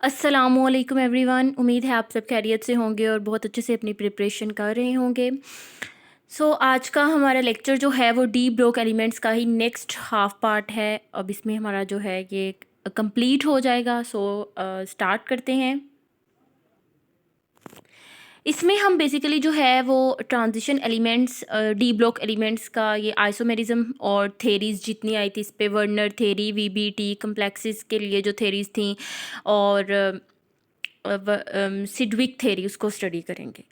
अस्सलामुअलैकुम एवरीवन। उम्मीद है आप सब खैरियत से होंगे और बहुत अच्छे से अपनी प्रिपरेशन कर रहे होंगे। आज का हमारा लेक्चर जो है वो डी ब्लॉक एलिमेंट्स का ही नेक्स्ट हाफ पार्ट है। अब इसमें हमारा जो है ये कंप्लीट हो जाएगा। स्टार्ट करते हैं। इसमें हम बेसिकली जो है वो transition elements, D block elements का ये आइसोमेरिज्म और थेरीज जितनी आई थी इस पे, वर्नर थेरी, वीबीटी कम्प्लेक्सेस के लिए जो थेरीज थी और सिडविक थेरी, उसको स्टडी करेंगे।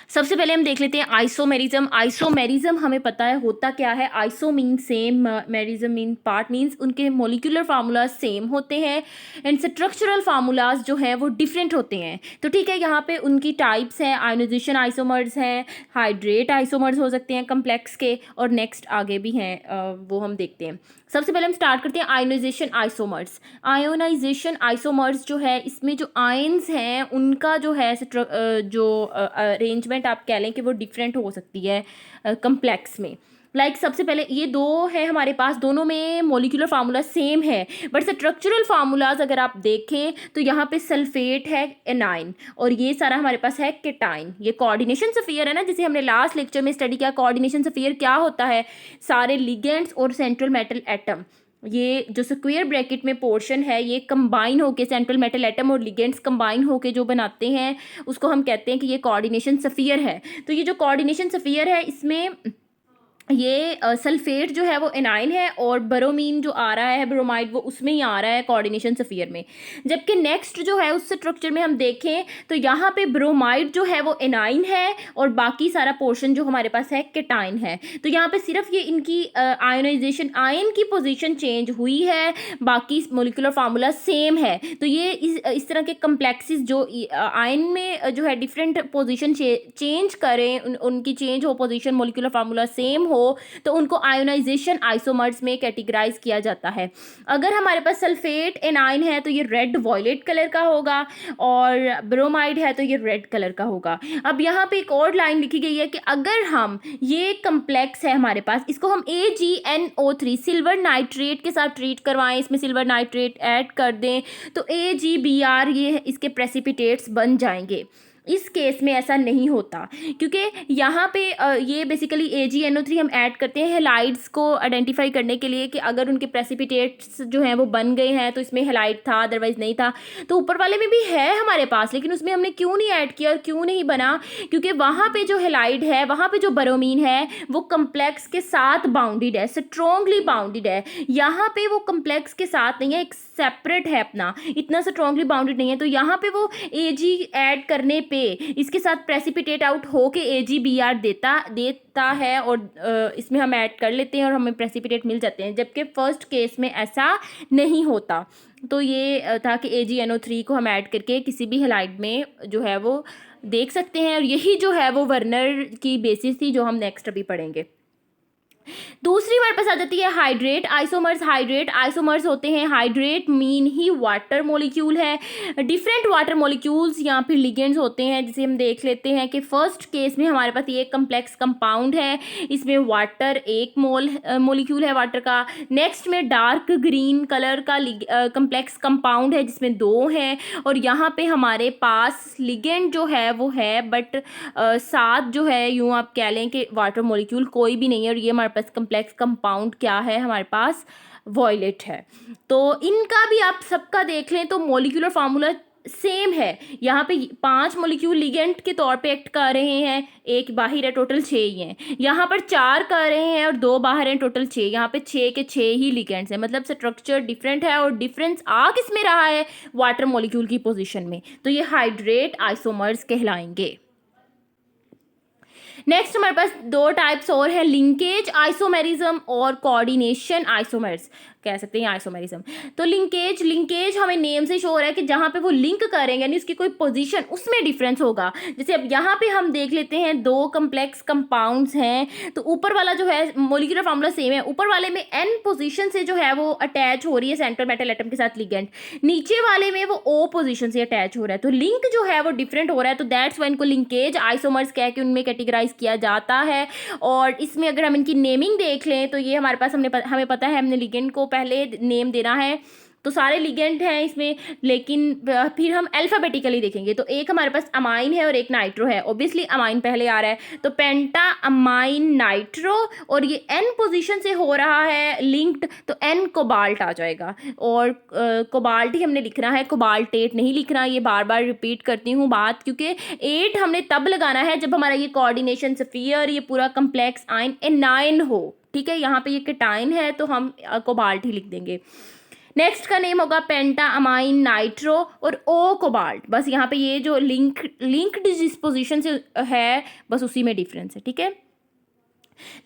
सबसे पहले हम देख लेते हैं आइसोमेरिज्म। आइसोमेरिज्म हमें पता है होता क्या है। Iso mean same, merism mean part, means उनके मोलिकुलर फार्मूलाज सेम होते हैं एंड स्ट्रक्चरल फार्मूलाज जो हैं वो डिफरेंट होते हैं। तो ठीक है, यहाँ पे उनकी टाइप्स हैं, आयोनाइजेशन आइसोमर्स हैं, हाइड्रेट आइसोमर्स हो सकते हैं कम्प्लेक्स के, और नेक्स्ट आगे भी हैं, वो हम देखते हैं। सबसे पहले हम स्टार्ट करते हैं आयोनाइजेशन आइसोमर्स। आयोनाइजेशन आइसोमर्स जो है, इसमें जो आयंस हैं उनका जो है जो अरेंजमेंट आप कह लें कि वो डिफरेंट हो सकती है कम्प्लेक्स में। सबसे पहले ये दो है हमारे पास, दोनों में मोलिकुलर फार्मूला सेम है, बट स्ट्रक्चरल फार्मूलाज अगर आप देखें तो यहाँ पे सल्फेट है एनाइन और ये सारा हमारे पास है केटाइन। ये कोऑर्डिनेशन स्फीयर है ना, जिसे हमने लास्ट लेक्चर में स्टडी किया। कोऑर्डिनेशन स्फीयर क्या होता है? सारे लिगेंड्स और सेंट्रल मेटल एटम, ये जो स्क्वायर ब्रैकेट में पोर्शन है, ये कंबाइन होके सेंट्रल मेटल एटम और लिगेंड्स कंबाइन होके जो बनाते हैं उसको हम कहते हैं कि ये कोऑर्डिनेशन स्फीयर है। तो ये जो कोऑर्डिनेशन स्फीयर है, इसमें ये सल्फेट जो है वो एनाइन है और ब्रोमीन जो आ रहा है, ब्रोमाइड, वो उसमें ही आ रहा है कोऑर्डिनेशन स्फीयर में। जबकि नेक्स्ट जो है उस स्ट्रक्चर में हम देखें तो यहाँ पे ब्रोमाइड जो है वो एनाइन है और बाकी सारा पोर्शन जो हमारे पास है केटाइन है। तो यहाँ पे सिर्फ ये इनकी आयोनाइजेशन, आयन की पोजीशन चेंज हुई है, बाकी मोलिकुलर फार्मूला सेम है। तो ये इस तरह के कम्प्लेक्सेस जो आयन में जो है डिफरेंट पोजीशन चेंज करें, उनकी चेंज हो पोजीशन, मोलिकुलर फार्मूला सेम हो, तो उनको आयोनाइजेशन आइसोमर्स में कैटेगराइज किया जाता है। अगर हमारे पास सल्फेट एनाइन है तो ये रेड वॉयलेट कलर का होगा और ब्रोमाइड है तो ये रेड कलर का होगा। अब यहाँ पे एक और लाइन लिखी गई है कि अगर हम ये कम्प्लेक्स है हमारे पास, इसको हम AgNO3 सिल्वर नाइट्रेट के साथ ट्रीट करवाएं, इसमें सिल्वर नाइट्रेट ऐड कर दें तो AgBr ये इसके प्रेसिपिटेट्स बन जाएंगे। इस केस में ऐसा नहीं होता, क्योंकि यहाँ पे ये बेसिकली AgNO3 हम ऐड करते हैं हेलाइड्स को आइडेंटिफाई करने के लिए कि अगर उनके प्रेसिपिटेट्स जो हैं वो बन गए हैं तो इसमें हेलाइड था, अदरवाइज नहीं था। तो ऊपर वाले में भी है हमारे पास, लेकिन उसमें हमने क्यों नहीं ऐड किया और क्यों नहीं बना? क्योंकि वहाँ पे जो हेलाइड है, वहाँ पे जो ब्रोमीन है वो कम्प्लेक्स के साथ बाउंडेड है, स्ट्रॉन्गली बाउंडेड है। यहाँ पे वो कम्प्लेक्स के साथ नहीं है, एक सेपरेट है अपना, इतना स्ट्रॉन्गली बाउंडेड नहीं है। तो यहाँ पे वो Ag ऐड करने पे इसके साथ प्रेसिपिटेट आउट होके AgBr देता है और इसमें हम ऐड कर लेते हैं और हमें प्रेसिपिटेट मिल जाते हैं, जबकि फर्स्ट केस में ऐसा नहीं होता। तो ये था कि AgNO3 को हम ऐड करके किसी भी हेलाइड में जो है वो देख सकते हैं, और यही जो है वो वर्नर की बेसिस थी जो हम नेक्स्ट अभी पढ़ेंगे। दूसरी हमारे पास आ जाती है हाइड्रेट आइसोमर्स। हाइड्रेट आइसोमर्स होते हैं, hydrate mean he water molecule है। डिफरेंट वाटर मॉलिक्यूल्स यहाँ पे लिगेंड्स होते हैं, जिसे हम देख लेते हैं कि फर्स्ट केस में हमारे पास ये कम्प्लेक्स कंपाउंड है, इसमें वाटर एक मॉलिक्यूल है वाटर का। नेक्स्ट में डार्क ग्रीन कलर का कम्प्लेक्स कंपाउंड है जिसमें दो हैं, और यहाँ पे हमारे पास लिगेंड जो है वो है, बट साथ जो है यूँ आप कह लें कि वाटर मॉलिक्यूल कोई भी नहीं है, और ये हमारे पास कम्प्लेक्स कंपाउंड क्या है हमारे पास? वॉयलेट है। तो इनका भी आप सबका देख लें तो मॉलिक्यूलर फार्मूला सेम है। यहाँ पे 5 मॉलिक्यूल लिगेंड के तौर पे एक्ट कर रहे हैं, एक बाहर है, टोटल 6 ही हैं। यहाँ पर 4 कर रहे हैं और 2 बाहर हैं, टोटल 6। यहाँ पे 6 के 6 ही लिगेंड्स हैं, मतलब स्ट्रक्चर डिफरेंट है, और डिफरेंस आ किस में रहा है? वाटर मॉलिक्यूल की पोजीशन में। तो ये हाइड्रेट आइसोमर्स कहलाएंगे। नेक्स्ट हमारे पास 2 टाइप्स और हैं, लिंकेज आइसोमेरिज्म और कोऑर्डिनेशन आइसोमर्स कह सकते हैं आइसोमेरिज्म। तो लिंकेज हमें नेम से शो हो रहा है कि जहाँ पे वो लिंक करेंगे, यानी उसकी कोई पोजीशन, उसमें डिफरेंस होगा। जैसे अब यहाँ पे हम देख लेते हैं 2 कम्प्लेक्स कंपाउंड्स हैं, तो ऊपर वाला जो है मोलिकुलर फार्मूला सेम है, ऊपर वाले में N पोजीशन से जो है वो अटैच हो रही है सेंट्रल मेटल एटम के साथ लिगेंड, नीचे वाले में वो O पोजीशन से अटैच हो रहा है, तो लिंक जो है वो डिफरेंट हो रहा है। तो दैट्स वाई इनको लिंकेज आइसोमर्स कह के उनमें कैटेगराइज किया जाता है। और इसमें अगर हम इनकी नेमिंग देख लें तो ये हमारे पास हमें पता है, हमने लिगेंड को पहले नेम देना है तो सारे लिगेंड हैं इसमें, लेकिन फिर हम अल्फ़ाबेटिकली देखेंगे तो एक हमारे पास अमाइन है और एक नाइट्रो है। ऑब्वियसली अमाइन पहले आ रहा है, तो पेंटा अमाइन नाइट्रो, और ये एन पोजीशन से हो रहा है लिंक्ड, तो एन कोबाल्ट आ जाएगा। और कोबाल्ट ही हमने लिखना है, कोबाल्टेट नहीं लिखना। ये बार बार रिपीट करती हूँ बात, क्योंकि 8 हमने तब लगाना है जब हमारा ये कोऑर्डिनेशन स्फीयर, ये पूरा कम्प्लेक्स आयन एनाइन हो। ठीक है, यहाँ पे ये केटाइन है तो हम कोबाल्ट ही लिख देंगे। नेक्स्ट का नेम होगा पेंटा अमाइन नाइट्रो और ओ कोबाल्ट। बस यहाँ पे ये जो लिंक्ड जिस पोजीशन से है बस उसी में डिफरेंस है। ठीक है,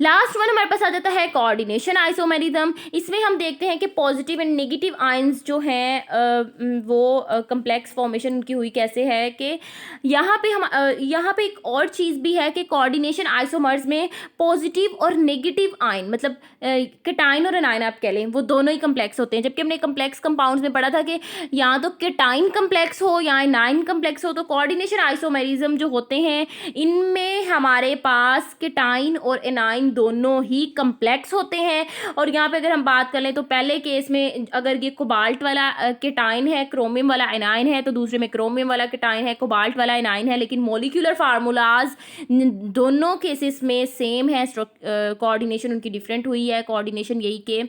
लास्ट वन हमारे पास आ जाता है कोऑर्डिनेशन आइसोमेरिज्म। इसमें हम देखते हैं कि पॉजिटिव एंड नेगेटिव आयंस जो हैं वो कम्प्लेक्स फॉर्मेशन उनकी हुई कैसे है कि यहाँ पे हम यहाँ पे एक और चीज़ भी है कि कोऑर्डिनेशन आइसोमर्स में पॉजिटिव और नेगेटिव आयन, मतलब केटाइन और एनाइन आप कह लें, वो दोनों ही कम्प्लेक्स होते हैं। जबकि हमने कम्प्लेक्स कंपाउंड्स में पढ़ा था कि या तो केटाइन कम्प्लेक्स हो या एनाइन कम्प्लेक्स हो। तो कोऑर्डिनेशन आइसोमेरिज्म जो होते हैं इनमें हमारे पास केटाइन और एनाइन दोनों ही कम्प्लेक्स होते हैं। और यहाँ पे अगर हम बात कर लें तो पहले केस में अगर ये कोबाल्ट वाला केटाइन है, क्रोमियम वाला एनाइन है, तो दूसरे में क्रोमियम वाला केटाइन है, कोबाल्ट वाला एनाइन है। लेकिन मॉलिक्यूलर फार्मूलाज दोनों केसेस में सेम है, कोऑर्डिनेशन उनकी डिफरेंट हुई है। कोऑर्डिनेशन यही के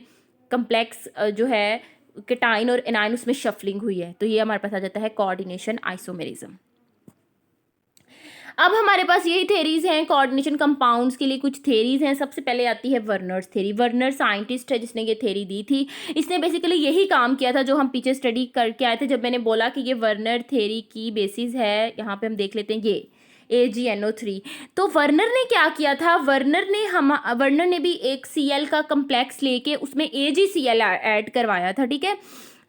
कम्प्लेक्स जो है केटाइन और एनाइन उसमें शफलिंग हुई है। तो ये हमारे पास आ जाता है कोऑर्डिनेशन आइसोमेरिज्म। अब हमारे पास यही थेरीज हैं कोऑर्डिनेशन कंपाउंड्स के लिए। कुछ थेरीज हैं, सबसे पहले आती है वर्नर्स थेरी। वर्नर साइंटिस्ट है जिसने ये थेरी दी थी। इसने बेसिकली यही काम किया था जो हम पीछे स्टडी करके आए थे जब मैंने बोला कि ये वर्नर थेरी की बेसिस है। यहाँ पे हम देख लेते हैं ये AgNO3। तो वर्नर ने क्या किया था, वर्नर ने भी एक Cl का कम्प्लेक्स लेके उसमें AgCl ऐड करवाया था। ठीक है,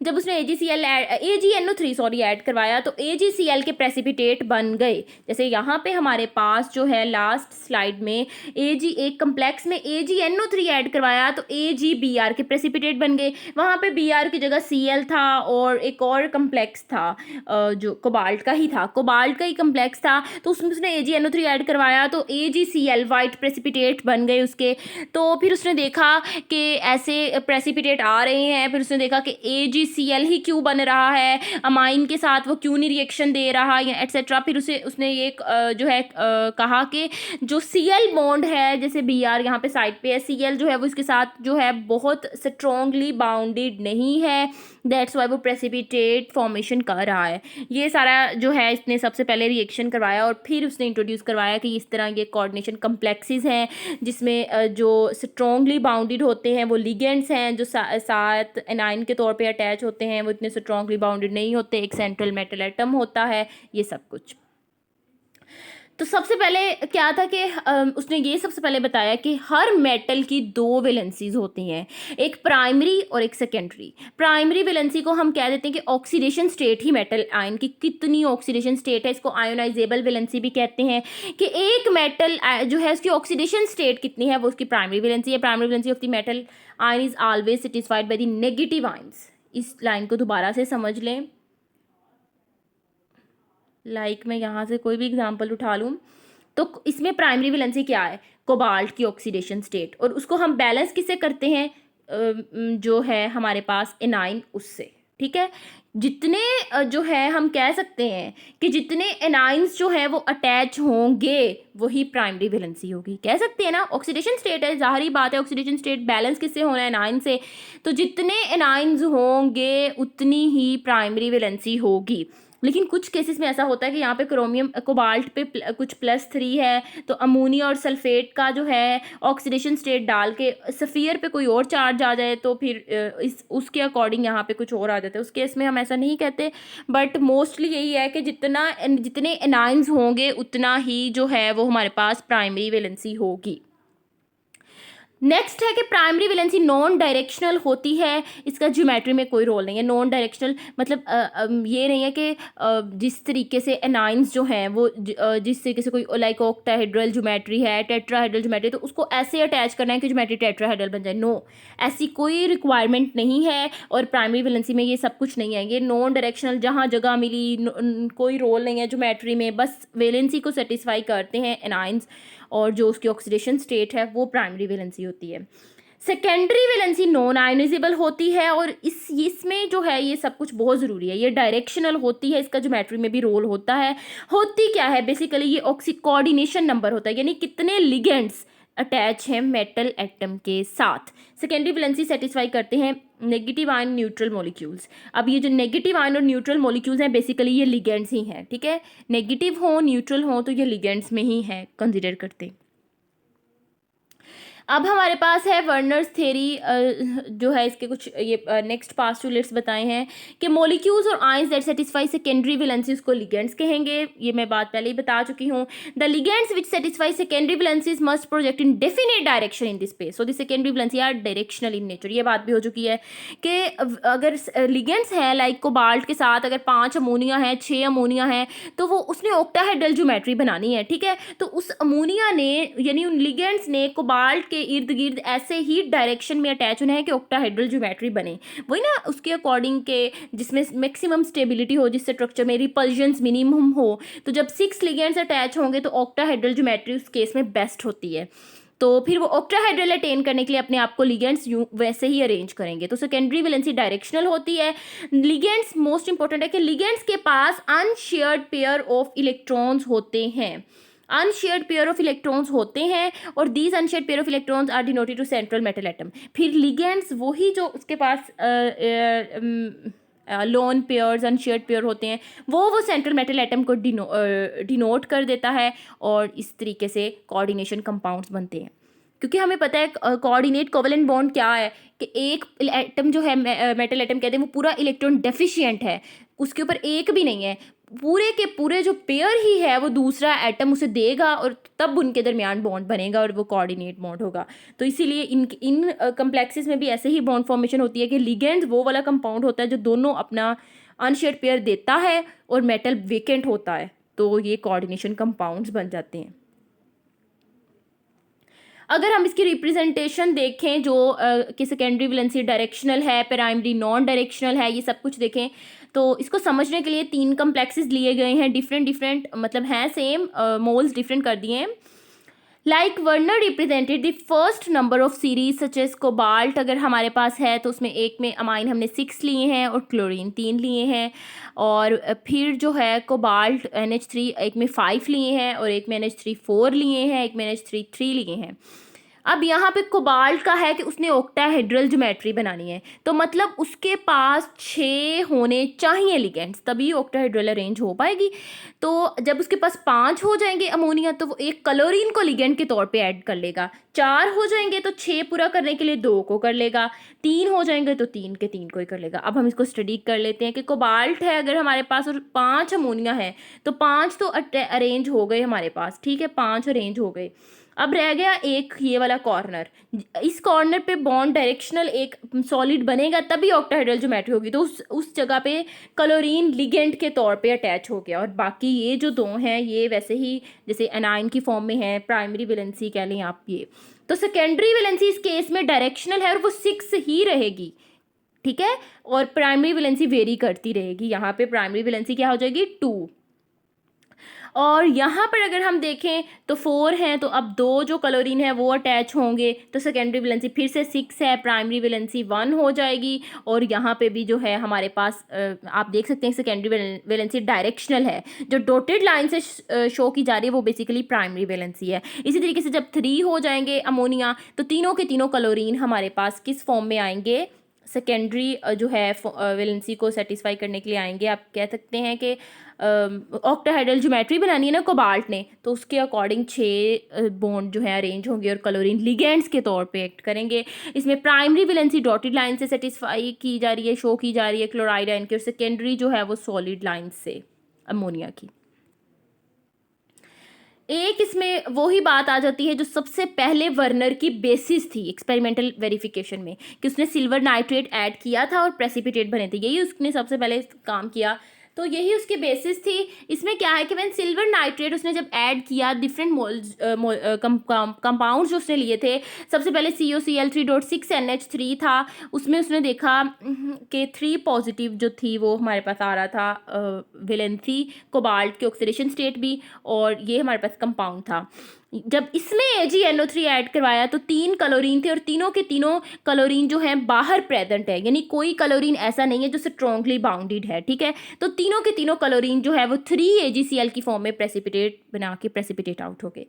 जब उसने AgNO3 ऐड करवाया तो AgCl के प्रेसिपिटेट बन गए। जैसे यहाँ पे हमारे पास जो है लास्ट स्लाइड में एक कम्प्लेक्स में AgNO3 ऐड करवाया तो AgBr के प्रेसिपिटेट बन गए। वहाँ पे Br की जगह Cl था और एक और कम्प्लेक्स था जो कोबाल्ट का ही था, कोबाल्ट का ही कम्प्लेक्स था, तो उसमें उसने AgNO3 ऐड करवाया तो AgCl वाइट प्रेसिपिटेट बन गए उसके। तो फिर उसने देखा कि ऐसे प्रेसिपिटेट आ रहे हैं, फिर उसने देखा कि AgCl ही क्यों बन रहा है, अमाइन के साथ वो क्यों नहीं रिएक्शन दे रहा या एटसेट्रा। फिर उसने ये जो है कहा कि जो Cl बॉन्ड है, जैसे Br यहाँ पे साइड पे है, Cl जो है वो इसके साथ जो है बहुत स्ट्रॉन्गली बाउंडेड नहीं है, दैट्स वाई वो प्रेसिपिटेट फॉर्मेशन कर रहा है। ये सारा जो है इसने सबसे पहले रिएक्शन करवाया और फिर उसने इंट्रोड्यूस करवाया कि इस तरह ये कोऑर्डिनेशन कम्प्लेक्सेस हैं जिसमें जो स्ट्रॉन्गली बाउंडेड होते हैं वो लिगेंड्स हैं, जो साथ एनाइन के तौर पे अटैच होते हैं वो इतने स्ट्रॉन्गली बाउंडेड नहीं होते, एक सेंट्रल मेटल एटम होता है, ये सब कुछ। तो सबसे पहले क्या था कि उसने ये सबसे पहले बताया कि हर मेटल की 2 वैलेंसीज होती हैं, एक प्राइमरी और एक सेकेंडरी। प्राइमरी वैलेंसी को हम कह देते हैं कि ऑक्सीडेशन स्टेट ही मेटल आयन की कितनी ऑक्सीडेशन स्टेट है, इसको आयोनाइजेबल वैलेंसी भी कहते हैं कि एक मेटल जो है उसकी ऑक्सीडेशन स्टेट कितनी है वो उसकी प्राइमरी वैलेंसी है। Primary valency of the metal ion is always satisfied by the negative ions. इस लाइन को दोबारा से समझ लें, मैं यहाँ से कोई भी एग्जांपल उठा लूँ तो इसमें प्राइमरी वैलेंसी क्या है, कोबाल्ट की ऑक्सीडेशन स्टेट, और उसको हम बैलेंस किससे करते हैं, जो है हमारे पास एनाइन उससे। ठीक है, जितने जो है हम कह सकते हैं कि जितने एनाइंस जो है वो अटैच होंगे वही प्राइमरी वैलेंसी होगी, कह सकते हैं ना। ऑक्सीडेशन स्टेट है, जाहिर बात है ऑक्सीडेशन स्टेट बैलेंस किससे होना है, एनाइन से, तो जितने एनाइंस होंगे उतनी ही प्राइमरी वैलेंसी होगी। लेकिन कुछ केसेस में ऐसा होता है कि यहाँ पे क्रोमियम कोबाल्ट पे कुछ +3 है तो अमोनिया और सल्फेट का जो है ऑक्सीडेशन स्टेट डाल के सफ़ियर पे कोई और चार्ज आ जाए तो फिर उसके अकॉर्डिंग यहाँ पे कुछ और आ जाता है। उस केस में हम ऐसा नहीं कहते, बट मोस्टली यही है कि जितने एनाइंस होंगे उतना ही जो है वो हमारे पास प्राइमरी वैलेंसी होगी। नेक्स्ट है कि प्राइमरी वैलेंसी नॉन डायरेक्शनल होती है, इसका ज्योमेट्री में कोई रोल नहीं है। नॉन डायरेक्शनल मतलब ये नहीं है कि जिस तरीके से एनाइंस जो हैं वो जिस तरीके से कोई लाइक ऑक्टाहेड्रल ज्योमेट्री है, टेट्राहेड्रल ज्योमेट्री, तो उसको ऐसे अटैच करना है कि ज्योमेट्री टेट्राहेड्रल बन जाए। नो, ऐसी कोई रिक्वायरमेंट नहीं है और प्राइमरी वैलेंसी में ये सब कुछ नहीं है। ये नॉन डायरेक्शनल जहाँ जगह मिली कोई रोल नहीं है ज्योमेट्री में, बस वैलेंसी को सेटिस्फाई करते हैं एनाइंस और जो उसकी ऑक्सीडेशन स्टेट है वो प्राइमरी वैलेंसी होती है। सेकेंडरी वैलेंसी नॉन आयोनाइजेबल होती है, और इसमें जो है ये सब कुछ बहुत ज़रूरी है, ये डायरेक्शनल होती है, इसका ज्योमेट्री में भी रोल होता है। होती क्या है बेसिकली, ये ऑक्सी कोऑर्डिनेशन नंबर होता है, यानी कितने लिगेंड्स अटैच हैं मेटल एटम के साथ। सेकेंडरी वैलेंसी सेटिस्फाई करते हैं नेगेटिव आयन न्यूट्रल मॉलिक्यूल्स। अब ये जो नेगेटिव आयन और न्यूट्रल मॉलिक्यूल्स हैं बेसिकली ये लिगेंड्स ही हैं, ठीक है। नेगेटिव हो न्यूट्रल हो तो ये लिगेंड्स में ही है, कंसिडर करते हैं। अब हमारे पास है वर्नर्स थ्योरी, जो है इसके कुछ ये नेक्स्ट पास्टुलेट्स बताए हैं कि मॉलिक्यूल्स और ions that satisfy secondary valencies को लिगेंड्स कहेंगे। ये मैं बात पहले ही बता चुकी हूँ। The ligands which satisfy secondary valencies must project in definite direction in this space, so the secondary valency are directional in nature. ये बात भी हो चुकी है कि अगर लिगेंड्स हैं लाइक कोबाल्ट के साथ अगर 5 अमोनिया है 6 अमोनिया है तो वो उसने ऑक्टाहेड्रल ज्योमेट्री बनानी है, ठीक है। तो उस अमोनिया ने यानी उन लिगेंड्स ने कोबाल्ट के इर्द गिर्द ऐसे ही डायरेक्शन में अटैच होना है कि ऑक्टाहेड्रल ज्योमेट्री बने, वही ना उसके अकॉर्डिंग के जिसमें मैक्सिमम स्टेबिलिटी हो, जिस स्ट्रक्चर में रिपल्जन्स मिनिमम हो। तो जब 6 लिगेंड्स अटैच होंगे तो ऑक्टाहेड्रल ज्योमेट्री उस केस में बेस्ट होती है। तो फिर वो ऑक्टाहेड्रल अटेन करने के लिए अपने आप को लिगेंड्स यूं वैसे ही अरेंज करेंगे। तो सेकेंडरी वैलेंसी डायरेक्शनल होती है। लिगेंड्स मोस्ट इंपॉर्टेंट है कि लिगेंड्स के पास अनशेयर्ड पेयर ऑफ इलेक्ट्रॉन्स होते हैं, अनशेयर्ड पेयर ऑफ इलेक्ट्रॉन्स होते हैं, और these unshared pair of electrons are denoted to central metal atom. फिर लिगेंड्स वही जो उसके पास लोन पेयर्स अनशेयर्ड पेयर होते हैं वो सेंट्रल मेटल एटम को डिनोट कर देता है, और इस तरीके से कोऑर्डिनेशन कंपाउंड्स बनते हैं। क्योंकि हमें पता है कोऑर्डिनेट कोवेलेंट बॉन्ड क्या है कि एक एटम जो है मेटल एटम कहते हैं वो पूरा इलेक्ट्रॉन डेफिशिएंट है, उसके ऊपर एक भी नहीं है, पूरे के पूरे जो पेयर ही है वो दूसरा एटम उसे देगा और तब उनके दरमियान बॉन्ड बनेगा और वो कोऑर्डिनेट बॉन्ड होगा। तो इसीलिए इन कम्प्लेक्सेस में भी ऐसे ही बॉन्ड फॉर्मेशन होती है कि लिगेंड्स वो वाला कंपाउंड होता है जो दोनों अपना अनशेयर्ड पेयर देता है और मेटल वेकेंट होता है, तो ये कोऑर्डिनेशन कंपाउंड्स बन जाते हैं। अगर हम इसकी रिप्रेजेंटेशन देखें जो कि सेकेंडरी वैलेंसी डायरेक्शनल है, प्राइमरी नॉन डायरेक्शनल है, ये सब कुछ देखें तो इसको समझने के लिए 3 कम्प्लेक्सेस लिए गए हैं, डिफरेंट मतलब हैं सेम, मोल्स डिफरेंट कर दिए हैं। Like Werner represented the first number of series such as cobalt अगर हमारे पास है तो उसमें एक में अमाइन हमने 6 लिए हैं और क्लोरीन 3 लिए हैं, और फिर जो है कोबाल्ट NH3 एक में 5 लिए हैं और एक में NH3 4 लिए हैं, एक में NH3 3 लिए हैं। अब यहाँ पे कोबाल्ट का है कि उसने ऑक्टाहेड्रल ज्योमेट्री बनानी है, तो मतलब उसके पास 6 होने चाहिए लिगेंड्स तभी ऑक्टाहेड्रल अरेंज हो पाएगी। तो जब उसके पास 5 हो जाएंगे अमोनिया तो वो एक क्लोरीन को लिगेंड के तौर पे ऐड कर लेगा, 4 हो जाएंगे तो 6 पूरा करने के लिए 2 को कर लेगा, 3 हो जाएंगे तो 3 के 3 को ही कर लेगा। अब हम इसको स्टडी कर लेते हैं कि कोबाल्ट है अगर हमारे पास और 5 अमोनिया है तो 5 तो अरेंज हो गए हमारे पास, ठीक है, 5 अरेंज हो गए। अब रह गया एक ये वाला कॉर्नर, इस कॉर्नर पे बॉन्ड डायरेक्शनल एक सॉलिड बनेगा तभी ऑक्टाहेड्रल ज्योमेट्री होगी, तो उस जगह पे क्लोरीन लिगेंड के तौर पे अटैच हो गया, और बाकी ये जो 2 हैं ये वैसे ही जैसे एनाइन की फॉर्म में है, प्राइमरी वैलेंसी कह लें आप ये। तो सेकेंडरी वैलेंसी इस केस में डायरेक्शनल है और वो 6 ही रहेगी, ठीक है, और प्राइमरी वैलेंसी वेरी करती रहेगी। यहाँ पे प्राइमरी वैलेंसी क्या हो जाएगी 2, और यहाँ पर अगर हम देखें तो 4 हैं, तो अब 2 जो क्लोरीन है वो अटैच होंगे, तो सेकेंडरी वैलेंसी फिर से 6 है, प्राइमरी वैलेंसी 1 हो जाएगी। और यहाँ पे भी जो है हमारे पास आप देख सकते हैं सेकेंडरी वैलेंसी डायरेक्शनल है, जो डॉटेड लाइन से शो की जा रही है वो बेसिकली प्राइमरी वैलेंसी है। इसी तरीके से जब 3 हो जाएंगे अमोनिया तो तीनों के तीनों क्लोरीन हमारे पास किस फॉर्म में आएंगे, सेकेंडरी जो है वैलेंसी को सेटिस्फाई करने के लिए आएंगे। आप कह सकते हैं कि ऑक्टाहेड्रल ज्योमेट्री बनानी है ना कोबाल्ट ने, तो उसके अकॉर्डिंग 6 बॉन्ड जो है अरेंज होंगे और क्लोरीन लिगेंड्स के तौर पे एक्ट करेंगे। इसमें प्राइमरी वैलेंसी डॉटेड लाइन से सेटिस्फाई की जा रही है, शो की जा रही है क्लोराइड आयन की, और सेकेंडरी जो है वो सॉलिड लाइन से अमोनिया की। एक इसमें वही बात आ जाती है जो सबसे पहले वर्नर की बेसिस थी एक्सपेरिमेंटल वेरिफिकेशन में, कि उसने सिल्वर नाइट्रेट ऐड किया था और प्रेसिपिटेट बने थे, यही उसने सबसे पहले काम किया, तो यही उसकी बेसिस थी। इसमें क्या है कि वैन सिल्वर नाइट्रेट उसने जब ऐड किया डिफरेंट कंपाउंड्स जो उसने लिए थे, सबसे पहले COCl3.6NH3 था, उसमें उसने देखा कि 3 पॉजिटिव जो थी वो हमारे पास आ रहा था वैलेंसी कोबाल्ट के ऑक्सीडेशन स्टेट भी, और ये हमारे पास कंपाउंड था। जब इसमें AgNO3 ऐड करवाया तो 3 क्लोरीन थे और तीनों के तीनों क्लोरीन जो है बाहर प्रेजेंट है, यानी कोई क्लोरीन ऐसा नहीं है जो स्ट्रॉन्गली बाउंडेड है, ठीक है। तो तीनों के तीनों क्लोरीन जो है वो 3AgCl की फॉर्म में प्रेसिपिटेट बना के प्रेसिपिटेट आउट हो गए।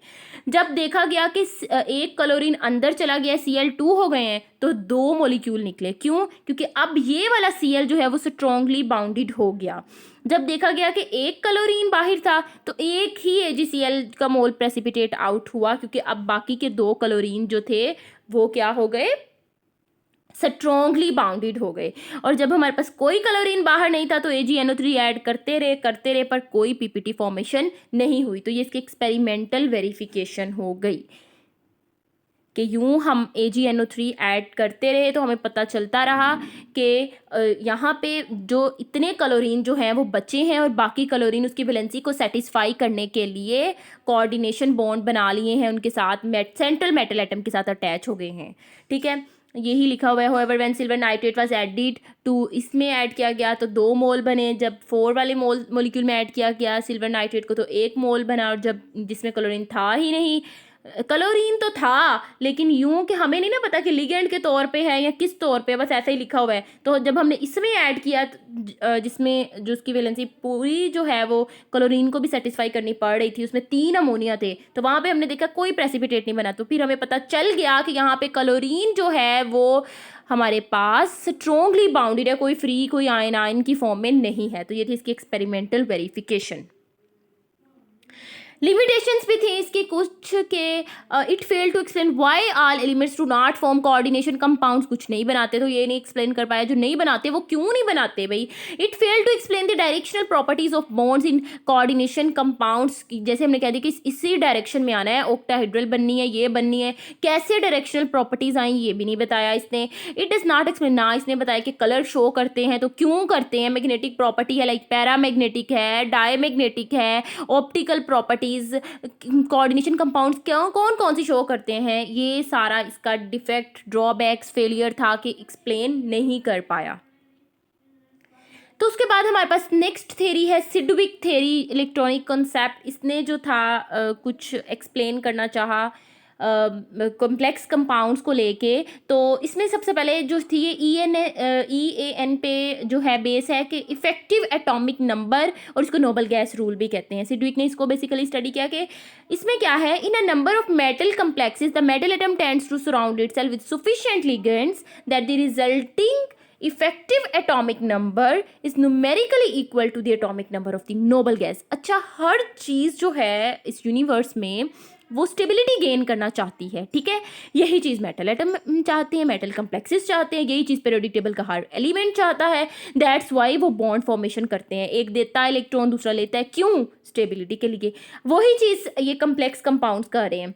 जब देखा गया कि एक क्लोरीन अंदर चला गया, Cl2 हो गए हैं, तो 2 मॉलिक्यूल निकले। क्यों? क्योंकि अब ये वाला Cl जो है वो स्ट्रॉन्गली बाउंडेड हो गया। जब देखा गया कि एक क्लोरीन बाहर था तो एक ही AgCl का मोल प्रेसिपिटेट आउट हुआ, क्योंकि अब बाकी के 2 क्लोरीन जो थे वो क्या हो गए, स्ट्रॉन्गली बाउंडेड हो गए। और जब हमारे पास कोई क्लोरीन बाहर नहीं था तो AgNO3 ऐड करते रहे पर कोई PPT फॉर्मेशन नहीं हुई। तो ये इसकी एक्सपेरिमेंटल वेरिफिकेशन हो गई कि यूं हम AgNO3 ऐड करते रहे तो हमें पता चलता रहा कि यहाँ पे जो इतने क्लोरीन जो हैं वो बचे हैं और बाकी क्लोरीन उसकी वैलेंसी को सेटिस्फाई करने के लिए कोऑर्डिनेशन बॉन्ड बना लिए हैं, उनके साथ सेंट्रल मेटल एटम के साथ अटैच हो गए हैं, ठीक है। यही लिखा हुआ है, however when silver nitrate was added to, इसमें ऐड किया गया तो 2 मोल बने, जब 4 वाले मोलिक्यूल में ऐड किया गया सिल्वर नाइट्रेट को तो 1 मोल बना, और जब जिसमें क्लोरीन था ही नहीं, क्लोरीन तो था लेकिन यूं कि हमें नहीं ना पता कि लिगेंड के तौर पे है या किस तौर पे, बस ऐसा ही लिखा हुआ है। तो जब हमने इसमें ऐड किया जिसमें जो उसकी वैलेंसी पूरी जो है वो क्लोरीन को भी सेटिस्फाई करनी पड़ रही थी, उसमें 3 अमोनिया थे, तो वहाँ पे हमने देखा कोई प्रेसिपिटेट नहीं बना। तो फिर हमें पता चल गया कि यहाँ पे क्लोरीन जो है वो हमारे पास स्ट्रॉन्गली बाउंडेड है, कोई फ्री कोई आयन की फॉर्म में नहीं है। तो ये थी इसकी एक्सपेरिमेंटल वेरिफिकेशन। लिमिटेशंस भी थी इसके कुछ के it fail to explain why all elements do not form coordination compounds, कुछ नहीं बनाते तो ये नहीं एक्सप्लेन कर पाया जो नहीं बनाते वो क्यों नहीं बनाते भाई। It fail to explain the directional properties of bonds in coordination compounds, जैसे हमने कह दिया कि इसी डायरेक्शन में आना है, ऑक्टाहेड्रल बननी है, ये बननी है, कैसे डायरेक्शनल प्रॉपर्टीज आई ये भी नहीं बताया इसने। इट डज नॉट एक्सप्लेन, ना इसने बताया कि कलर शो करते हैं तो क्यों करते हैं, मैग्नेटिक प्रॉपर्टी है लाइक पैरामैग्नेटिक है, डायमैग्नेटिक है, ऑप्टिकल प्रॉपर्टी, कोऑर्डिनेशन कंपाउंड्स क्यों कौन कौन सी शो करते हैं, ये सारा इसका डिफेक्ट ड्रॉबैक्स फेलियर था कि एक्सप्लेन नहीं कर पाया। तो उसके बाद हमारे पास नेक्स्ट थ्योरी है सिडविक थ्योरी, इलेक्ट्रॉनिक कॉन्सेप्ट। इसने जो था कुछ एक्सप्लेन करना चाहा कॉम्प्लेक्स कंपाउंड्स को लेके। तो इसमें सबसे पहले जो थी ये EAN पे जो है बेस है कि इफेक्टिव एटॉमिक नंबर, और इसको नोबल गैस रूल भी कहते हैं। सिडविक ने इसको बेसिकली स्टडी किया कि इसमें क्या है, in a number of metal complexes the metal atom tends to surround itself with sufficient ligands that the resulting effective atomic number is numerically equal to the atomic number of the noble gas. अच्छा, हर चीज़ जो है इस universe में वो stability gain करना चाहती है, ठीक है। यही चीज़ मेटल एटम चाहते हैं, मेटल कम्प्लेक्सेस चाहते हैं, यही चीज़ पीरियोडिक टेबल का हर एलिमेंट चाहता है। दैट्स वाई वो बॉन्ड फॉर्मेशन करते हैं, एक देता है इलेक्ट्रॉन दूसरा लेता है, क्यों? स्टेबिलिटी के लिए। वही चीज़ ये कम्प्लेक्स कंपाउंड्स कर रहे हैं।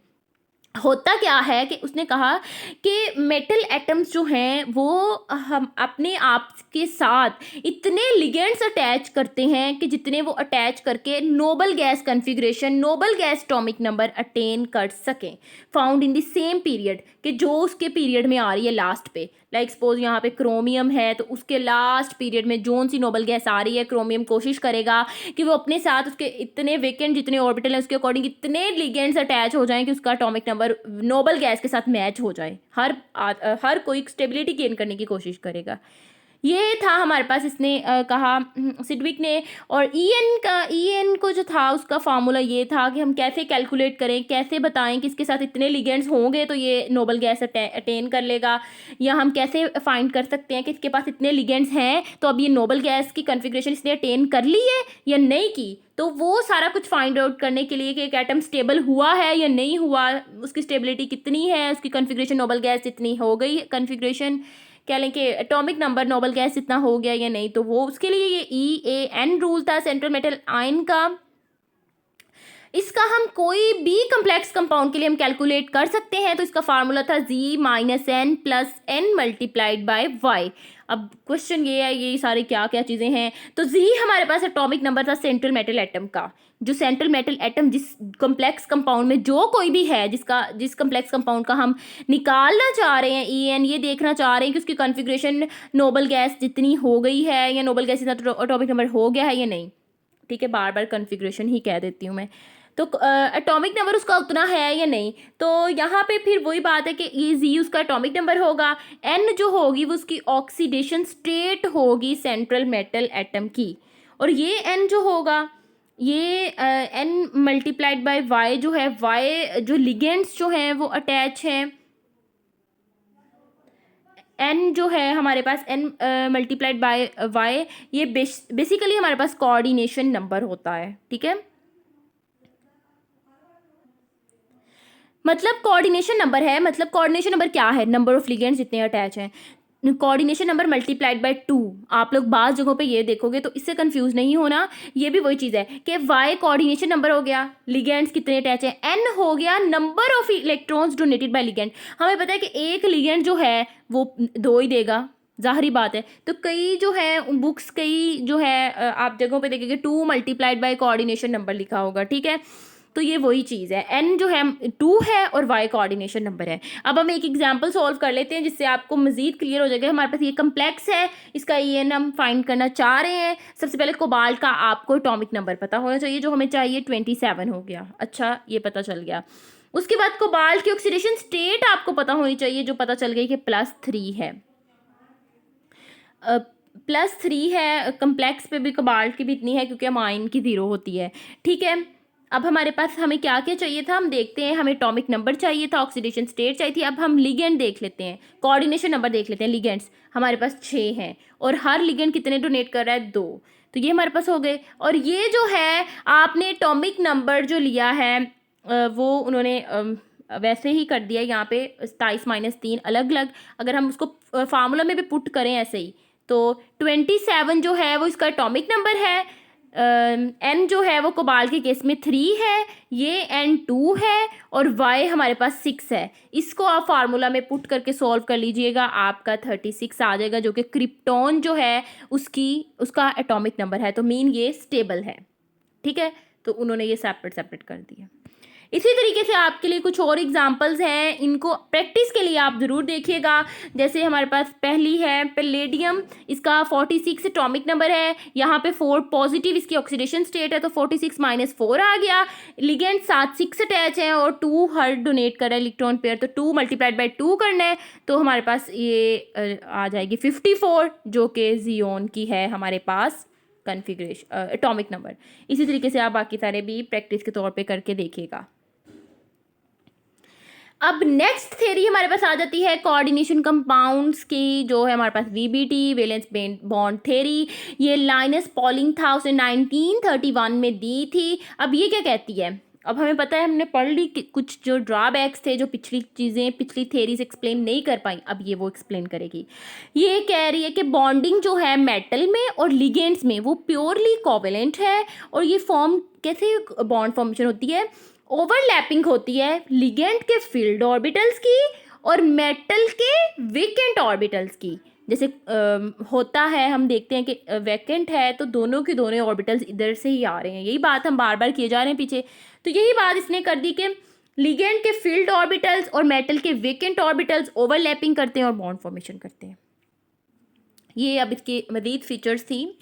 होता क्या है कि उसने कहा कि मेटल एटम्स जो हैं वो हम अपने आप के साथ इतने लिगेंड्स अटैच करते हैं कि जितने वो अटैच करके noble gas configuration, noble gas atomic number attain कर सकें found in the same period, कि जो उसके पीरियड में आ रही है लास्ट पे। लाइक सपोज यहाँ पे क्रोमियम है तो उसके लास्ट पीरियड में जोन सी नोबल गैस आ रही है, क्रोमियम कोशिश करेगा कि वो अपने साथ उसके इतने वेकेंट जितने ऑर्बिटल हैं उसके अकॉर्डिंग इतने लिगेंड्स अटैच हो जाएं कि उसका एटॉमिक नंबर नोबल गैस के साथ मैच हो जाए। हर कोई स्टेबिलिटी गेन करने की कोशिश करेगा। ये था हमारे पास, इसने कहा सिडविक ने। और EN को जो था उसका फार्मूला ये था कि हम कैसे कैलकुलेट करें, कैसे बताएं कि इसके साथ इतने लिगेंड्स होंगे तो ये नोबल गैस अटेन कर लेगा, या हम कैसे फाइंड कर सकते हैं कि इसके पास इतने लिगेंड्स हैं तो अब ये नोबल गैस की कन्फिग्रेशन इसने अटेन कर ली है या नहीं की। तो वो सारा कुछ फाइंड आउट करने के लिए कि एक एटम स्टेबल हुआ है या नहीं हुआ, उसकी स्टेबिलिटी कितनी है, उसकी कन्फिग्रेशन नोबल गैस जितनी हो गई, कन्फिग्रेशन कह लें कि एटॉमिक नंबर नोबल गैस जितना हो गया या नहीं, तो वो उसके लिए ये EAN रूल था सेंट्रल मेटल आयन का। इसका हम कोई भी कम्प्लेक्स कंपाउंड के लिए हम कैलकुलेट कर सकते हैं। तो इसका फार्मूला था Z - N + N × Y। अब क्वेश्चन ये है, ये सारे क्या क्या चीज़ें हैं। तो Z हमारे पास एटॉमिक नंबर था सेंट्रल मेटल एटम का, जो सेंट्रल मेटल एटम जिस कम्प्लेक्स कंपाउंड में जो कोई भी है जिस कम्प्लेक्स कंपाउंड का हम निकालना चाह रहे हैं EN, ये देखना चाह रहे हैं कि उसकी कॉन्फ़िगरेशन नोबल गैस जितनी हो गई है या नोबल गैस जितना एटॉमिक नंबर हो गया है या नहीं, ठीक है। बार बार कॉन्फ़िगरेशन ही कह देती हूँ मैं। तो एटॉमिक नंबर उसका उतना है या नहीं। तो यहाँ पे फिर वही बात है कि ये जी उसका एटॉमिक नंबर होगा, एन जो होगी वो उसकी ऑक्सीडेशन स्टेट होगी सेंट्रल मेटल एटम की, और ये एन जो होगा ये एन मल्टीप्लाइड बाय वाई जो है, वाई जो लिगेंड्स जो हैं वो अटैच हैं, एन जो है हमारे पास एन मल्टीप्लाइड बाय वाई, ये बेसिकली हमारे पास कोऑर्डिनेशन नंबर होता है, ठीक है। मतलब कोऑर्डिनेशन नंबर है, मतलब कोऑर्डिनेशन नंबर क्या है, नंबर ऑफ लिगेंड्स जितने अटैच हैं, कोऑर्डिनेशन नंबर मल्टीप्लाइड बाय 2। आप लोग बाज़ जगहों पे ये देखोगे तो इससे कंफ्यूज नहीं होना, ये भी वही चीज़ है कि वाई कोऑर्डिनेशन नंबर हो गया, लिगेंड्स कितने अटैच हैं, एन हो गया number of electrons donated bye ligand. हमें पता है कि एक लिगेंड जो है वो 2 ही देगा, ज़ाहिरी बात है। तो कई जो है बुक्स, कई जो है आप जगहों पे देखेंगे 2 मल्टीप्लाइड बाय कोऑर्डिनेशन नंबर लिखा होगा, ठीक है। तो ये वही चीज़ है, एन जो है 2 है और वाई कोऑर्डिनेशन नंबर है। अब हम एक एग्जांपल सॉल्व कर लेते हैं जिससे आपको मजीद क्लियर हो जाएगा। हमारे पास ये कम्प्लेक्स है, इसका ई एन हम फाइंड करना चाह रहे हैं। सबसे पहले कोबाल्ट का आपको एटॉमिक नंबर पता होना चाहिए, जो हमें चाहिए 27 हो गया, अच्छा ये पता चल गया। उसके बाद कोबाल्ट की ऑक्सीडेशन स्टेट आपको पता होनी चाहिए, जो पता चल गई कि +3 है, +3 है। कम्प्लेक्स पे भी कोबाल्ट की भी इतनी है क्योंकि अमाइन की 0 होती है, ठीक है। अब हमारे पास हमें क्या क्या चाहिए था, हम देखते हैं। हमें एटॉमिक नंबर चाहिए था, ऑक्सीडेशन स्टेट चाहिए थी। अब हम लिगेंड देख लेते हैं, कोऑर्डिनेशन नंबर देख लेते हैं। लिगेंड्स हमारे पास 6 हैं और हर लिगेंड कितने डोनेट कर रहा है, 2। तो ये हमारे पास हो गए। और ये जो है आपने एटॉमिक नंबर जो लिया है वो उन्होंने वैसे ही कर दिया यहाँ पे 27-3 अलग अलग। अगर हम उसको फार्मूला में भी पुट करें ऐसे ही, तो 27 जो है वो इसका एटॉमिक नंबर है, एन जो है वो कोबाल्ट के केस में 3 है, ये एन 2 है, और वाई हमारे पास 6 है। इसको आप फार्मूला में पुट करके सॉल्व कर लीजिएगा, आपका 36 आ जाएगा, जो कि क्रिप्टॉन जो है उसका एटॉमिक नंबर है। तो मीन ये स्टेबल है, ठीक है। तो उन्होंने ये सेपरेट सेपरेट कर दिया। इसी तरीके से आपके लिए कुछ और एग्जांपल्स हैं, इनको प्रैक्टिस के लिए आप ज़रूर देखिएगा। जैसे हमारे पास पहली है पैलेडियम, इसका 46 एटॉमिक नंबर है, यहाँ पे 4 पॉजिटिव इसकी ऑक्सीडेशन स्टेट है, तो 46 - 4 आ गया। लिगेंड 7 अटैच है और 2 हर डोनेट कर रहा है इलेक्ट्रॉन पेयर, तो 2 मल्टीप्लाइड बाय 2 करना है, तो हमारे पास ये आ जाएगी 54, जो कि जियोन की है हमारे पास कन्फिग्रेशन एटॉमिक नंबर। इसी तरीके से आप बाकी सारे भी प्रैक्टिस के तौर पे करके देखिएगा। अब नेक्स्ट थ्योरी हमारे पास आ जाती है कोऑर्डिनेशन कंपाउंड्स की, जो है हमारे पास वीबीटी, वैलेंस बॉन्ड थ्योरी। ये लाइनस पॉलिंग था, उसने 1931 में दी थी। अब ये क्या कहती है, अब हमें पता है, हमने पढ़ ली कि कुछ जो ड्रॉबैक्स थे, जो पिछली चीज़ें पिछली थ्योरीज एक्सप्लेन नहीं कर पाई, अब ये वो एक्सप्लेन करेगी। ये कह रही है कि बॉन्डिंग जो है मेटल में और लिगेंड्स में वो प्योरली कोवेलेंट है, और ये फॉर्म कैसे बॉन्ड फॉर्मेशन होती है, ओवरलैपिंग होती है लिगेंड के फील्ड ऑर्बिटल्स की और मेटल के वेकेंट ऑर्बिटल्स की। जैसे होता है, हम देखते हैं कि वैकेंट है तो दोनों के दोनों ऑर्बिटल्स इधर से ही आ रहे हैं, यही बात हम बार बार किए जा रहे हैं पीछे। तो यही बात इसने कर दी कि लिगेंड के फील्ड ऑर्बिटल्स और मेटल के वेकेंट ऑर्बिटल्स ओवरलैपिंग करते हैं और बॉन्ड फॉर्मेशन करते हैं। ये अब इसके मजीद फीचर्स थी।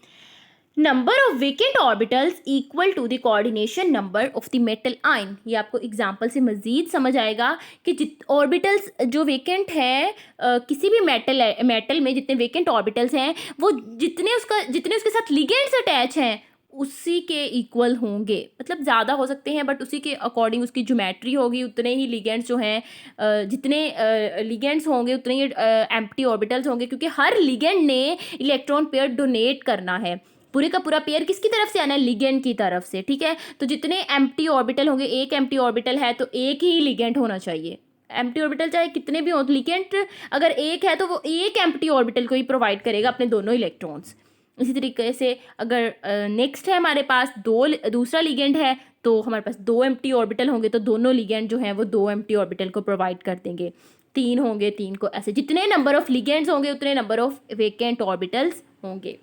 Number of vacant orbitals equal to the coordination number of the metal ion. ये आपको एग्जांपल से मजीद समझ आएगा कि ऑर्बिटल्स जो वेकेंट है किसी भी मेटल में जितने वेकेंट ऑर्बिटल्स हैं वो जितने उसके साथ लिगेंड्स अटैच हैं उसी के इक्वल होंगे। मतलब ज़्यादा हो सकते हैं बट उसी के अकॉर्डिंग उसकी ज्योमेट्री होगी, उतने ही लिगेंड्स जो हैं जितने लिगेंड्स होंगे उतने ही एम्प्टी ऑर्बिटल्स होंगे, क्योंकि हर लिगेंड ने इलेक्ट्रॉन पेयर डोनेट करना है। पूरे का पूरा पेयर किसकी तरफ से आना है, लिगेंड की तरफ से, ठीक है। तो जितने एम्प्टी ऑर्बिटल होंगे, एक एम्प्टी ऑर्बिटल है तो एक ही लिगेंड होना चाहिए। एम्प्टी ऑर्बिटल चाहे कितने भी हो, लिगेंड अगर एक है तो वो एक एम्प्टी ऑर्बिटल को ही प्रोवाइड करेगा अपने दोनों इलेक्ट्रॉन्स। इसी तरीके से अगर नेक्स्ट है हमारे पास दूसरा लिगेंड है तो हमारे पास 2 एम्प्टी ऑर्बिटल होंगे, तो दोनों लिगेंड जो हैं वो 2 एम्प्टी ऑर्बिटल को प्रोवाइड कर देंगे। 3 होंगे, 3 को ऐसे, जितने नंबर ऑफ लिगेंड्स होंगे उतने नंबर ऑफ वेकेंट ऑर्बिटल्स होंगे।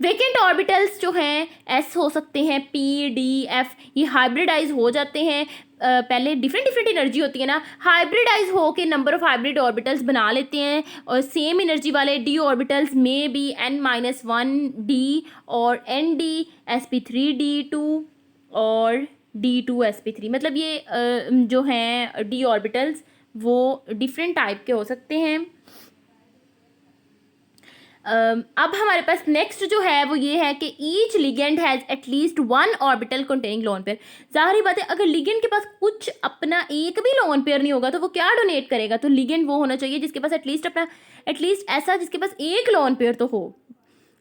वेकेंट ऑर्बिटल्स जो हैं एस हो सकते हैं, पी, डी, एफ, ये हाइब्रिडाइज हो जाते हैं। पहले डिफरेंट एनर्जी होती है ना, हाइब्रिडाइज हो के नंबर ऑफ हाइब्रिड ऑर्बिटल्स बना लेते हैं, और सेम एनर्जी वाले डी ऑर्बिटल्स में भी n-1 डी और एन डी, sp3 d2 और D2sp3, मतलब ये जो हैं डी ऑर्बिटल्स वो डिफरेंट टाइप के हो सकते हैं। अब हमारे पास नेक्स्ट जो है वो ये है कि each ligand has at least one orbital containing lone pair. ज़ाहिर ही बात है, अगर लिगेंड के पास कुछ अपना एक भी लोन पेयर नहीं होगा तो वो क्या डोनेट करेगा, तो लिगेंड वो होना चाहिए जिसके पास एटलीस्ट ऐसा जिसके पास एक लोन पेयर तो हो।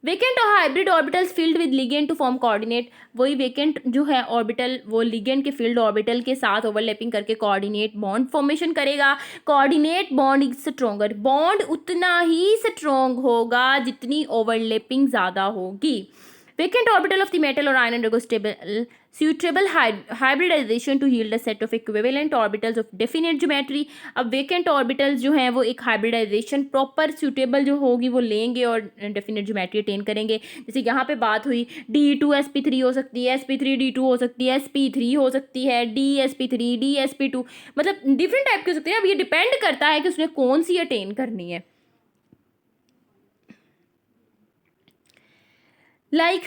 वेकेंट और hybrid orbitals filled with ligand to form coordinate, वही वेकेंट जो है ऑर्बिटल वो लिगेंड के फील्ड ऑर्बिटल के साथ ओवरलैपिंग करके कोऑर्डिनेट बॉन्ड फॉर्मेशन करेगा। Coordinate bond is stronger, bond उतना ही स्ट्रॉन्ग होगा जितनी ओवरलैपिंग ज़्यादा होगी। Vacant orbital of the metal or ion undergoes suitable hybridization to yield a set of equivalent orbitals of definite geometry। अब vacant orbitals जो हैं वो एक hybridization proper suitable जो होगी वो लेंगे और definite geometry attain करेंगे। जैसे यहाँ पे बात हुई D2sp3 हो सकती है, sp3d2 हो सकती है, sp3 हो सकती है, dsp3 dsp2, मतलब डिफरेंट टाइप की हो सकती है। अब ये डिपेंड करता है कि उसने कौन सी अटेन करनी है।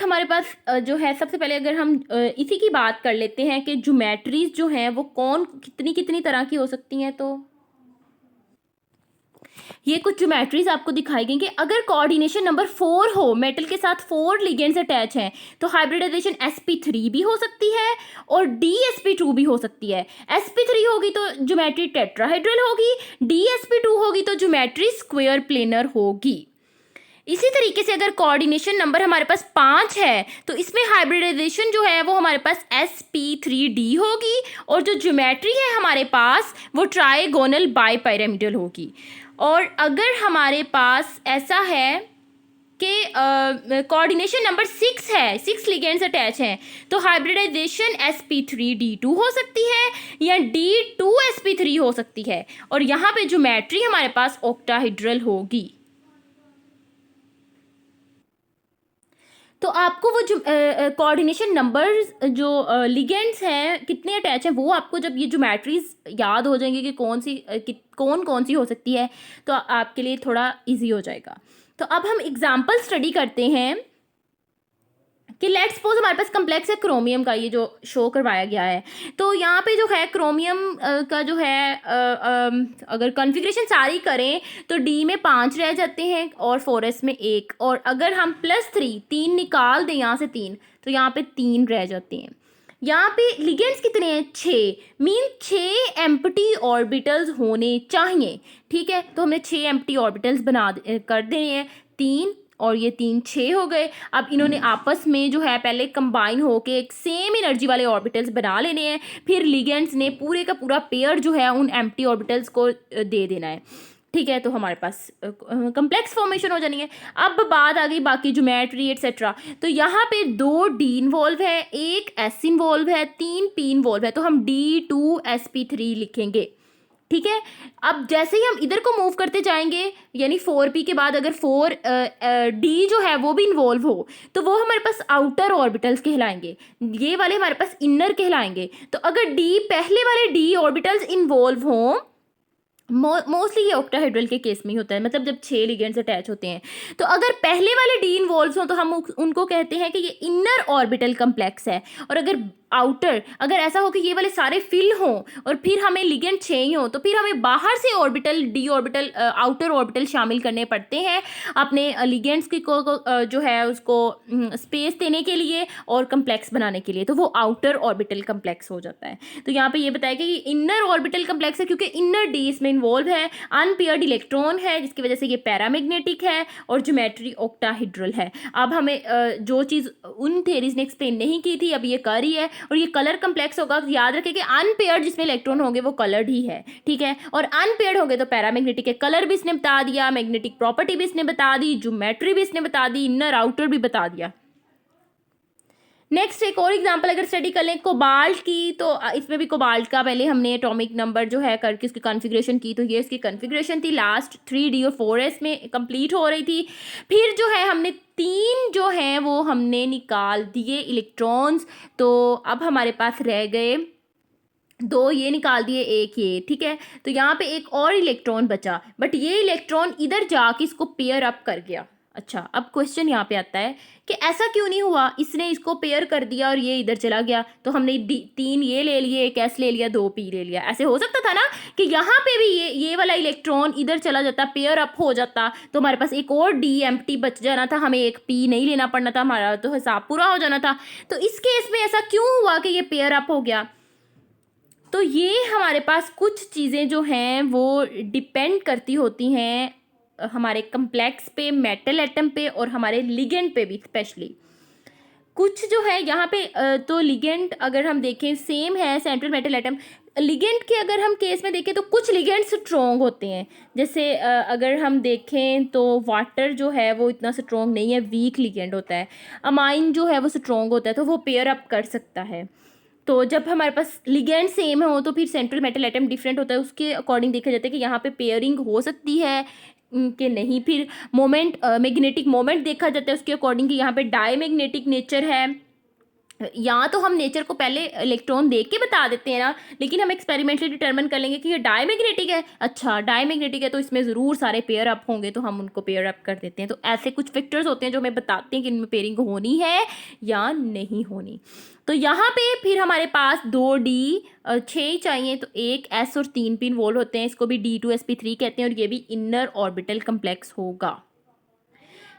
हमारे पास जो है सबसे पहले अगर हम इसी की बात कर लेते हैं कि ज्योमेट्रीज जो हैं वो कौन कितनी कितनी तरह की हो सकती हैं। तो ये कुछ ज्योमेट्रीज आपको दिखाई गई कि अगर कोऑर्डिनेशन नंबर 4 हो, मेटल के साथ 4 लिगेंड्स अटैच हैं, तो हाइब्रिडाइजेशन sp3 भी हो सकती है और dsp2 भी हो सकती है। sp3 होगी तो ज्योमेट्री टेट्राहेड्रल होगी, dsp2 होगी तो ज्योमेट्री स्क्वायर प्लेनर होगी। इसी तरीके से अगर कोऑर्डिनेशन नंबर हमारे पास 5 है तो इसमें हाइब्रिडाइजेशन जो है वो हमारे पास sp3d होगी और जो ज्योमेट्री है हमारे पास वो ट्राइगोनल बाइपिरामिडल होगी। और अगर हमारे पास ऐसा है कि कोऑर्डिनेशन नंबर 6 है, 6 लिगेंड्स अटैच हैं, तो हाइब्रिडाइजेशन sp3d2 हो सकती है या d2sp3 हो सकती है और यहाँ पे ज्योमेट्री हमारे पास ऑक्टाहेड्रल होगी। तो आपको वो जो कोऑर्डिनेशन नंबर्स जो लिगेंड्स हैं कितने अटैच हैं वो आपको जब ये ज्योमेट्रीज याद हो जाएंगे कि कौन कौन सी हो सकती है तो आपके लिए थोड़ा इजी हो जाएगा। तो अब हम एग्जांपल स्टडी करते हैं कि लेट्स सपोज हमारे पास कम्प्लेक्स है क्रोमियम का, ये जो शो करवाया गया है। तो यहाँ पे जो है क्रोमियम का जो है अगर कॉन्फ़िगरेशन सारी करें तो डी में 5 रह जाते हैं और 4s में 1, और अगर हम +3 निकाल दें यहाँ से 3 तो यहाँ पे 3 रह जाते हैं। यहाँ पे लिगेंड्स कितने हैं? 6, मीन 6 एम्प्टी ऑर्बिटल्स होने चाहिए। ठीक है, तो हमने 6 एम्प्टी ऑर्बिटल्स कर दिए हैं, 3 और ये 3 6 हो गए। अब इन्होंने आपस में जो है पहले कंबाइन होके एक सेम एनर्जी वाले ऑर्बिटल्स बना लेने हैं, फिर लिगेंड्स ने पूरे का पूरा पेयर जो है उन एम्प्टी ऑर्बिटल्स को दे देना है। ठीक है, तो हमारे पास कम्प्लेक्स फॉर्मेशन हो जानी है। अब बात आ गई बाकी ज्योमेट्री एटसेट्रा। तो यहाँ पे 2 D इन्वॉल्व है, 1 S इन्वॉल्व है, 3 P इन्वॉल्व है, तो हम D2sp3 लिखेंगे। ठीक है, अब जैसे ही हम इधर को मूव करते जाएंगे यानी 4p के बाद अगर 4d जो है वो भी इन्वॉल्व हो तो वो हमारे पास आउटर ऑर्बिटल्स कहलाएंगे, ये वाले हमारे पास इनर कहलाएंगे। तो अगर d पहले वाले d ऑर्बिटल्स इन्वॉल्व हों, मोस्टली ये ऑक्टाहेड्रल के केस में ही होता है, मतलब जब 6 लिगेंड्स अटैच होते हैं, तो अगर पहले वाले डी इन्वॉल्व हों तो हम उनको कहते हैं कि ये इनर ऑर्बिटल कम्प्लेक्स है। और अगर आउटर, अगर ऐसा हो कि ये वाले सारे फिल हों और फिर हमें लिगेंड 6 ही हो तो फिर हमें बाहर से orbital D orbital outer orbital शामिल करने पड़ते हैं अपने लिगेंड्स को जो है उसको स्पेस देने के लिए और कम्प्लेक्स बनाने के लिए, तो वो आउटर ऑर्बिटल कम्प्लेक्स हो जाता है। तो यहाँ पे ये बताया कि इनर ऑर्बिटल कम्प्लेक्स है क्योंकि इनर डी इसमें इन्वॉल्व है, अनपेयर्ड इलेक्ट्रॉन है जिसकी वजह से ये पैरामैग्नेटिक है और ज्योमेट्री ऑक्टाहेड्रल है। अब हमें जो चीज़ उन थेरीज ने एक्सप्लेन नहीं की थी अब ये कर ही है, और ये कलर कम्प्लेक्स होगा। याद रखें कि अनपेयर्ड जिसमें इलेक्ट्रॉन होंगे वो कलर्ड ही है, ठीक है, और अनपेयर्ड होंगे तो पैरामैग्नेटिक है। कलर भी इसने बता दिया, मैग्नेटिक प्रॉपर्टी भी इसने बता दी, ज्योमेट्री भी इसने बता दी, इनर आउटर भी बता दिया। नेक्स्ट एक और एग्जांपल अगर स्टडी कर लें कोबाल्ट की, तो इसमें भी कोबाल्ट का पहले हमने एटॉमिक नंबर जो है करके उसकी कॉन्फ़िगरेशन की, तो ये इसकी कॉन्फ़िगरेशन थी, लास्ट 3d और 4s में कंप्लीट हो रही थी। फिर जो है हमने 3 जो हैं वो हमने निकाल दिए इलेक्ट्रॉन्स, तो अब हमारे पास रह गए 2 ये निकाल दिए, 1 ये, ठीक है। तो यहाँ पे एक और इलेक्ट्रॉन बचा, बट ये इलेक्ट्रॉन इधर जाके इसको पेयर अप कर गया, अच्छा, अब क्वेश्चन यहाँ पे आता है कि ऐसा क्यों नहीं हुआ, इसने इसको पेयर कर दिया और ये इधर चला गया, तो हमने 3 ये ले लिए, एक एस ले लिया, 2 पी ले लिया। ऐसे हो सकता था ना कि यहाँ पे भी ये वाला इलेक्ट्रॉन इधर चला जाता, पेयर अप हो जाता, तो हमारे पास एक और डी एम्प्टी बच जाना था, हमें एक पी नहीं लेना पड़ना था, हमारा तो हिसाब पूरा हो जाना था। तो इस केस में ऐसा क्यों हुआ कि ये पेयर अप हो गया? तो ये हमारे पास कुछ चीज़ें जो हैं वो डिपेंड करती होती हैं हमारे कम्प्लेक्स पे, मेटल एटम पे और हमारे लिगेंड पे भी स्पेशली। कुछ जो है यहाँ पे तो लिगेंड अगर हम देखें सेम है सेंट्रल मेटल एटम। लिगेंड के अगर हम केस में देखें तो कुछ लिगेंड स्ट्रॉन्ग होते हैं, जैसे अगर हम देखें तो वाटर जो है वो इतना स्ट्रॉन्ग नहीं है, वीक लिगेंड होता है। अमाइन जो है वो स्ट्रॉन्ग होता है, तो वो पेयर अप कर सकता है। तो जब हमारे पास लिगेंड सेम हो तो फिर सेंट्रल मेटल एटम डिफरेंट होता है, उसके अकॉर्डिंग देखा जाता है कि यहाँ पे पेयरिंग हो सकती है कि नहीं। फिर मोमेंट मैग्नेटिक मोमेंट देखा जाता है उसके अकॉर्डिंग कि यहाँ पे डायमैग्नेटिक नेचर है। या तो हम नेचर को पहले इलेक्ट्रॉन देख के बता देते हैं ना, लेकिन हम एक्सपेरिमेंटली डिटरमिन कर लेंगे कि ये डायमैग्नेटिक है। अच्छा डायमैग्नेटिक है तो इसमें ज़रूर सारे पेयर अप होंगे, तो हम उनको पेयर अप कर देते हैं। तो ऐसे कुछ फैक्टर्स होते हैं जो हमें बताते हैं कि इनमें पेयरिंग होनी है या नहीं होनी। तो यहाँ पे फिर हमारे पास 2D 6 ही चाहिए, तो एक S और 3 P इन्वॉल्व होते हैं, इसको भी D2sp3 कहते हैं, और ये भी इनर ऑर्बिटल कम्प्लेक्स होगा।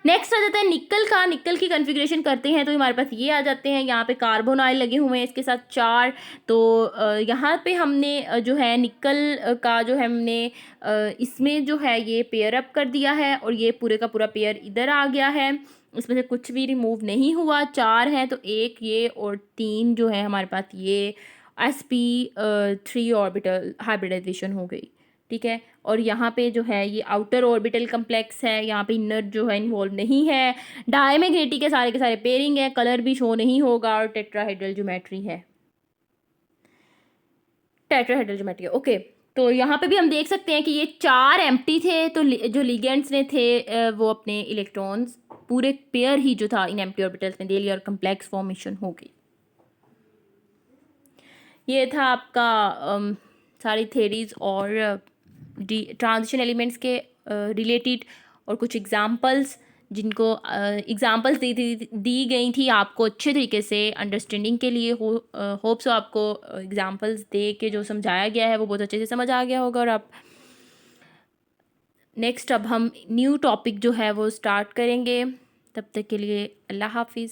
नेक्स्ट आ जाता है निकल का। निकल की कन्फिग्रेशन करते हैं तो हमारे पास ये आ जाते हैं, यहाँ पे कार्बन ऑयल लगे हुए हैं इसके साथ 4। तो यहाँ पे हमने जो है निकल का जो है हमने इसमें जो है ये पेयर अप कर दिया है, और ये पूरे का पूरा पेयर इधर आ गया है, इसमें से कुछ भी रिमूव नहीं हुआ। 4 है तो एक ये और 3 जो है हमारे पास ये sp3 ऑर्बिटल हाइब्रिडाइजेशन हो गई, ठीक है। और यहाँ पे जो है ये आउटर ऑर्बिटल कम्प्लेक्स है, यहाँ पे इनर जो है इन्वॉल्व नहीं है। डायमैग्नेटिक के सारे पेयरिंग है, कलर भी शो नहीं होगा, और टेट्राहेड्रल ज्योमेट्री है, टेट्राहेड्रल ज्योमेट्री है। ओके, तो यहाँ पे भी हम देख सकते हैं कि ये 4 एम्प्टी थे, तो जो लिगेंड्स ने थे वो अपने इलेक्ट्रॉन्स पूरे पेयर ही जो था इन एम्प्टी ऑर्बिटल्स में दे लिया और कम्प्लेक्स फॉर्मेशन हो गई। ये था आपका सारी थेरीज और ट्रांजिशन एलिमेंट्स के रिलेटेड, और कुछ एग्जांपल्स जिनको एग्जांपल्स दी गई थी आपको अच्छे तरीके से अंडरस्टैंडिंग के लिए। होप्स आपको एग्जांपल्स दे के जो समझाया गया है वो बहुत अच्छे से समझ आ गया होगा। और आप नेक्स्ट अब हम न्यू टॉपिक जो है वो स्टार्ट करेंगे। तब तक के लिए अल्लाह हाफिज़।